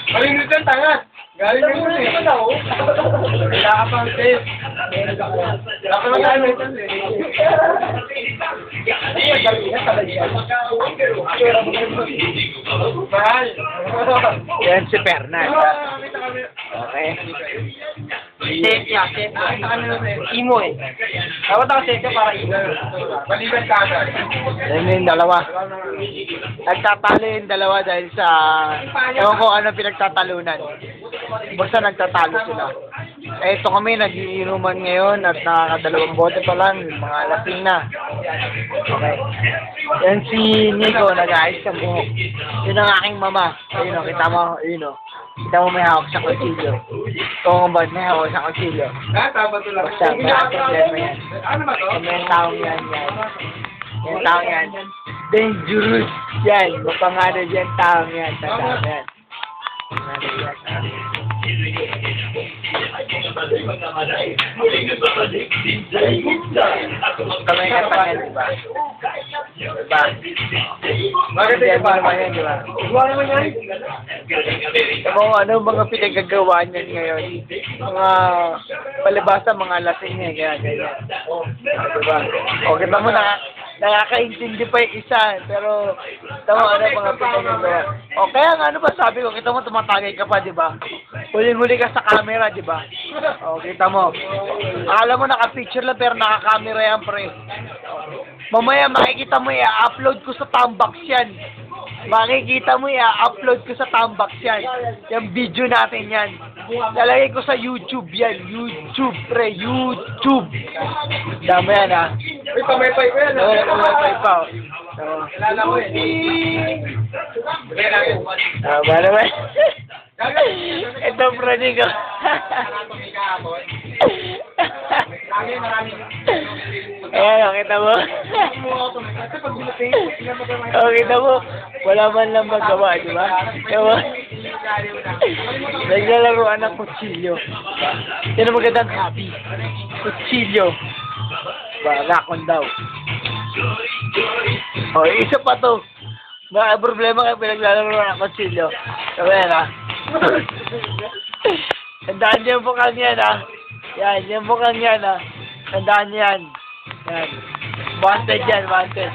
Galing nito ang tanga. Galing nito eh. Wala ka pang test. Wala ka mag-ano ito eh. Mahal. Yan si Fernan. Okay. Setya. Imo eh. Dapat ako setya para imo. Balikan ka agad. Yan yung dalawa. Nagtatalo yung dalawa dahil sa... Ewan ko ano pinagtatalunan. Basta nagtatalo sila. Eh, ito kami, nag-iinuman ngayon at nakakadalawang bote pa lang. Mga lasing na. Okay. Yan si Nico, nag-ayos sa buhok. Yun ang aking mama. Ayun o, kita mo, ayun o. Kita mo may hawak sa kutsilyo. Kung ba may hawak sa kutsilyo. Tama to lang. Basta, matatagyan mo yan. Ano ba to? Yung taong yan. Yung taong yan. Dangerous yan. Mapangano dyan taong yan. Tandaan yan. Kamay ka pa yan, diba? Diba? Bakit Yan ba? naman yan, diba? Gawa naman yan. Ano mga pinagagawa niyan ngayon? Mga palibasa, mga lasing niya, kaya ganyan. Diba? O, kita mo na, nakakaintindi pa yung isa, pero tama ano mga pinagagawa. O, kaya nga, ano ba sabi ko, kita mo tumatagay ka pa, diba? Huling-huli ka sa camera, diba? O, kita mo. Akala mo naka-picture lang, pero naka-camera yan, pre. Mamaya makikita mo, i-upload ko sa Tambox yan. Makikita mo, i-upload ko sa Tambox yan. Yung video natin yan. Lalagay ko sa YouTube yan. YouTube, pre. YouTube. Dama yan, ha? Uy, pamaypay ko yan. May pa. Kilala ko eh. Ba naman? Ito, pre, Nico. Ayan, kita mo. Kita mo. Wala man lang magawa, di ba? Diba? Naglalaroan ng kutsilyo. Yan ang magandang hobby. Kutsilyo. Lakon daw. O, isa pa to. Baka problema kayo pinaglalaroan ng kutsilyo. Sabi yan, ha? Tandaan niyo yung bukang yan, ha? Yan, yung bukang yan, ha? Tandaan niyo yan. Yan. Wanted yan, wanted.